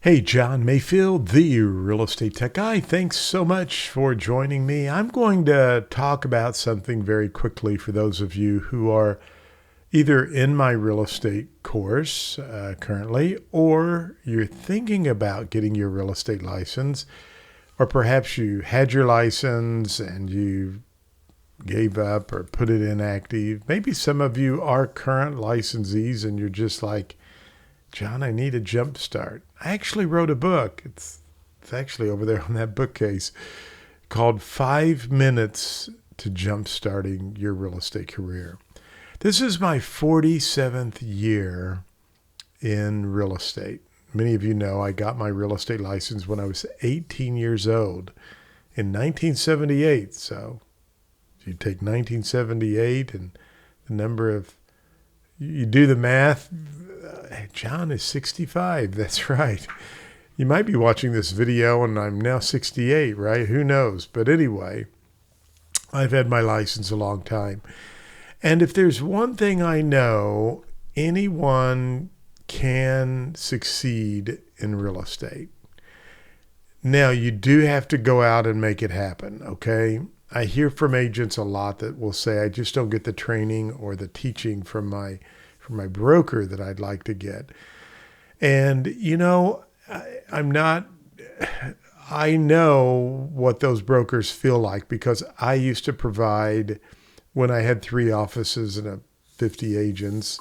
Hey, John Mayfield, the real estate tech guy. Thanks so much for joining me. I'm going to talk about something very quickly for those of you who are either in my real estate course currently, or you're thinking about getting your real estate license, or perhaps you had your license and you gave up or put it inactive. Maybe some of you are current licensees and you're just like, John, I need a jump start. I actually wrote a book. It's actually over there on that bookcase called 5 Minutes to Jumpstarting Your Real Estate Career. This is my 47th year in real estate. Many of you know I got my real estate license when I was 18 years old in 1978. So if you take 1978 and the number of, you do the math, John is 65. That's right. You might be watching this video and I'm now 68, right? Who knows? But anyway, I've had my license a long time. And if there's one thing I know, anyone can succeed in real estate. Now, you do have to go out and make it happen, okay? I hear from agents a lot that will say, I just don't get the training or the teaching from my broker that I'd like to get. And, I know what those brokers feel like because I used to provide, when I had 3 offices and 50 agents,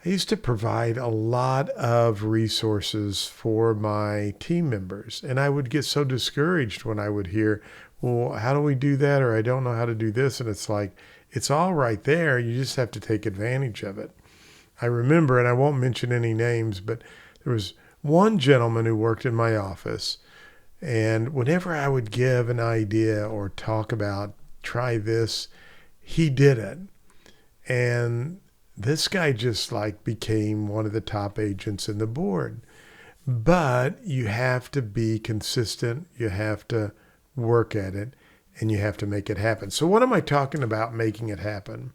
I used to provide a lot of resources for my team members. And I would get so discouraged when I would hear, well, how do we do that? Or I don't know how to do this. And it's like, it's all right there. You just have to take advantage of it. I remember, and I won't mention any names, but there was one gentleman who worked in my office. And whenever I would give an idea or talk about try this, he did it. And this guy just became one of the top agents in the board. But you have to be consistent. You have to work at it and you have to make it happen. So what am I talking about making it happen?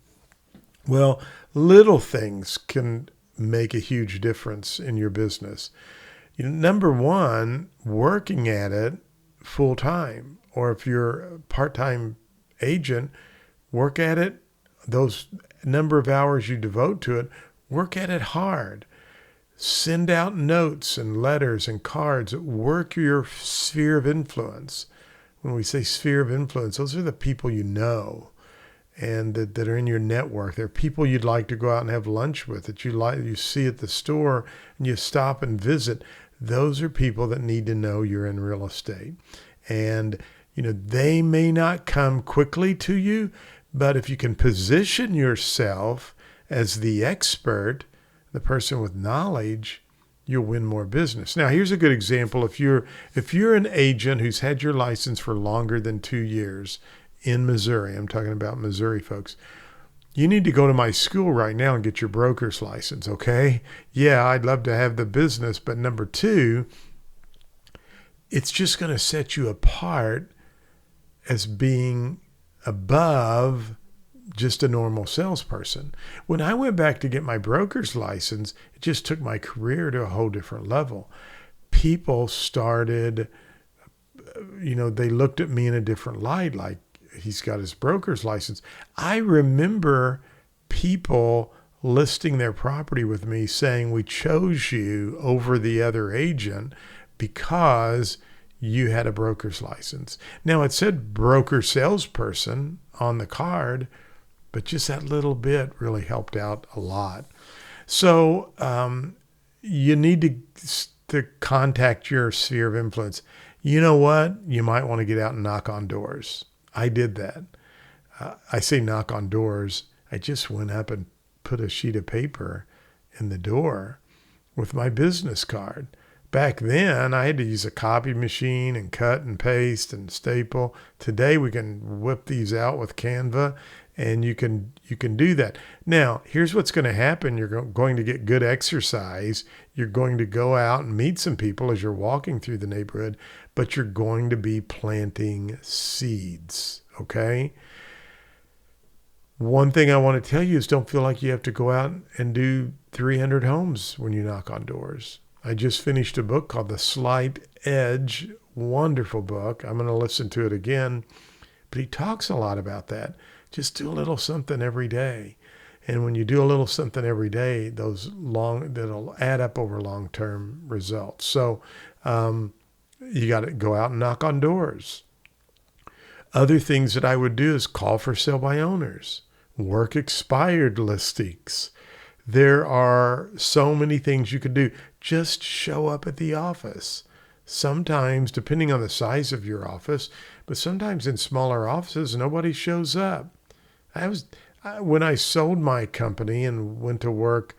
Well, little things can make a huge difference in your business. Number one, working at it full time, or if you're a part-time agent, work at it. Those number of hours you devote to it, work at it hard. Send out notes and letters and cards. Work your sphere of influence. When we say sphere of influence, those are the people you know and that are in your network. They're people you'd like to go out and have lunch with, that you see at the store and you stop and visit. Those are people that need to know you're in real estate. And, they may not come quickly to you, but if you can position yourself as the expert, the person with knowledge, you'll win more business. Now, here's a good example. If you're an agent who's had your license for longer than 2 years in Missouri, I'm talking about Missouri folks, you need to go to my school right now and get your broker's license, okay? Yeah, I'd love to have the business, but number 2, it's just going to set you apart as being above just a normal salesperson. When I went back to get my broker's license, it just took my career to a whole different level. People started, they looked at me in a different light, like he's got his broker's license. I remember people listing their property with me saying, we chose you over the other agent because you had a broker's license. Now it said broker salesperson on the card, but just that little bit really helped out a lot. So you need to contact your sphere of influence. You know what? You might want to get out and knock on doors. I did that. I say knock on doors. I just went up and put a sheet of paper in the door with my business card. Back then, I had to use a copy machine and cut and paste and staple. Today, we can whip these out with Canva, and you can do that. Now, here's what's going to happen. You're going to get good exercise. You're going to go out and meet some people as you're walking through the neighborhood, but you're going to be planting seeds, okay? One thing I want to tell you is don't feel like you have to go out and do 300 homes when you knock on doors. I just finished a book called The Slight Edge. Wonderful book. I'm going to listen to it again. But he talks a lot about that. Just do a little something every day. And when you do a little something every day, that'll add up over long-term results. So you got to go out and knock on doors. Other things that I would do is call for sale by owners, work expired listings. There are so many things you could do. Just show up at the office. Sometimes, depending on the size of your office, but sometimes in smaller offices, nobody shows up. When I sold my company and went to work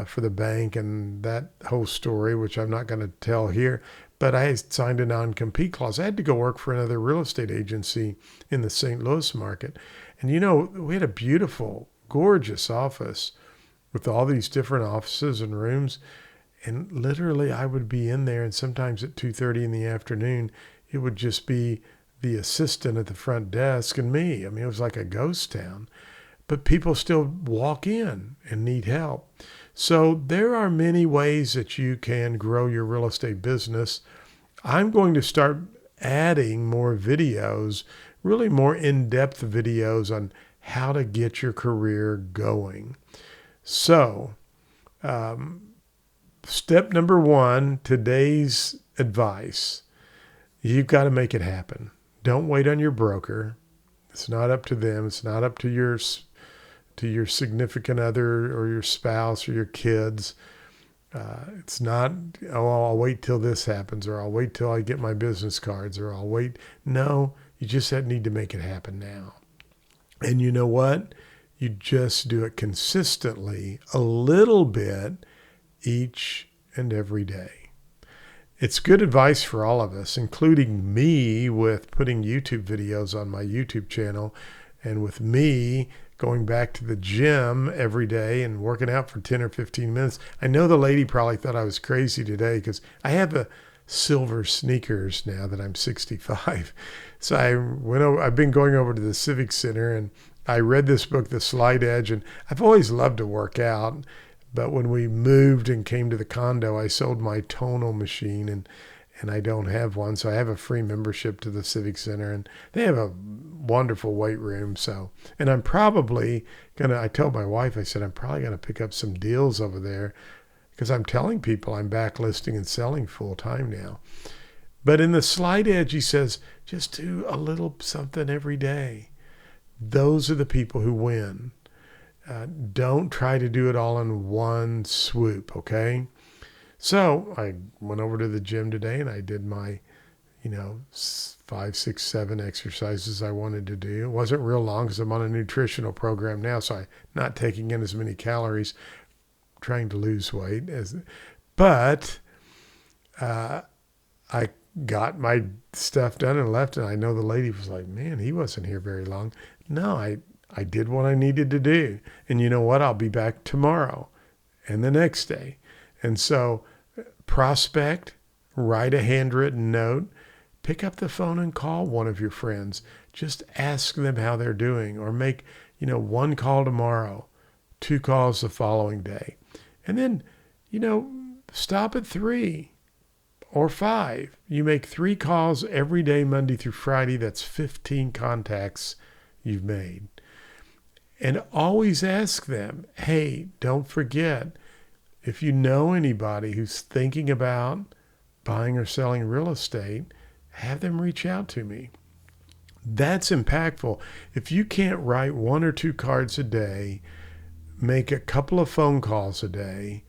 for the bank and that whole story, which I'm not going to tell here, but I signed a non-compete clause. I had to go work for another real estate agency in the St. Louis market. And, we had a beautiful, gorgeous office with all these different offices and rooms. And literally I would be in there, and sometimes at 2:30 in the afternoon, it would just be the assistant at the front desk and me. I mean, it was like a ghost town. But people still walk in and need help. So there are many ways that you can grow your real estate business. I'm going to start adding more videos, really more in-depth videos on how to get your career going. So step number 1, today's advice, you've got to make it happen. Don't wait on your broker. It's not up to them. It's not up to your significant other or your spouse or your kids. It's not, I'll wait till this happens, or I'll wait till I get my business cards, or I'll wait. No, you just need to make it happen now. And you know what? You just do it consistently, a little bit each and every day. It's good advice for all of us, including me with putting YouTube videos on my YouTube channel, and with me going back to the gym every day and working out for 10 or 15 minutes. I know the lady probably thought I was crazy today because I have the silver sneakers now that I'm 65. So I've been going over to the Civic Center, and I read this book, The Slight Edge, and I've always loved to work out. But when we moved and came to the condo, I sold my tonal machine, and I don't have one. So I have a free membership to the Civic Center, and they have a wonderful weight room. So, and I'm probably I told my wife, I said, I'm probably going to pick up some deals over there because I'm telling people I'm back listing and selling full time now. But in The Slight Edge, he says, just do a little something every day. Those are the people who win. Don't try to do it all in one swoop, okay? So I went over to the gym today and I did my, 5, 6, 7 exercises I wanted to do. It wasn't real long because I'm on a nutritional program now, so I'm not taking in as many calories, trying to lose weight. But I got my stuff done and left, and I know the lady was like, man, he wasn't here very long. No, I did what I needed to do. And you know what? I'll be back tomorrow and the next day. And so prospect, write a handwritten note, pick up the phone and call one of your friends. Just ask them how they're doing, or make, 1 call tomorrow, 2 calls the following day. And then, stop at 3 or 5. You make 3 calls every day, Monday through Friday. That's 15 contacts you've made. And always ask them, hey, don't forget, if you know anybody who's thinking about buying or selling real estate, have them reach out to me. That's impactful. If you can't write 1 or 2 cards a day, make a couple of phone calls a day,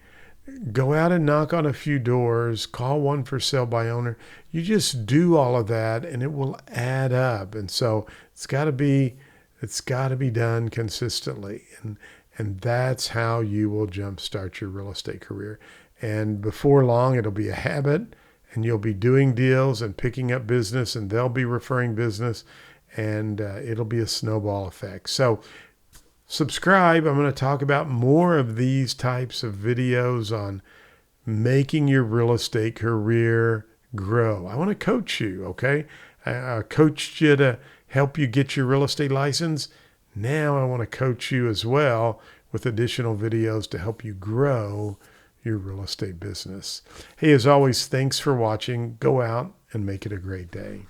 go out and knock on a few doors, call one for sale by owner, you just do all of that and it will add up. And so it's got to be done consistently. And that's how you will jumpstart your real estate career. And before long, it'll be a habit, and you'll be doing deals and picking up business, and they'll be referring business, and it'll be a snowball effect. So subscribe. I'm going to talk about more of these types of videos on making your real estate career grow. I want to coach you, okay? I coached you to help you get your real estate license. Now I want to coach you as well with additional videos to help you grow your real estate business. Hey, as always, thanks for watching. Go out and make it a great day.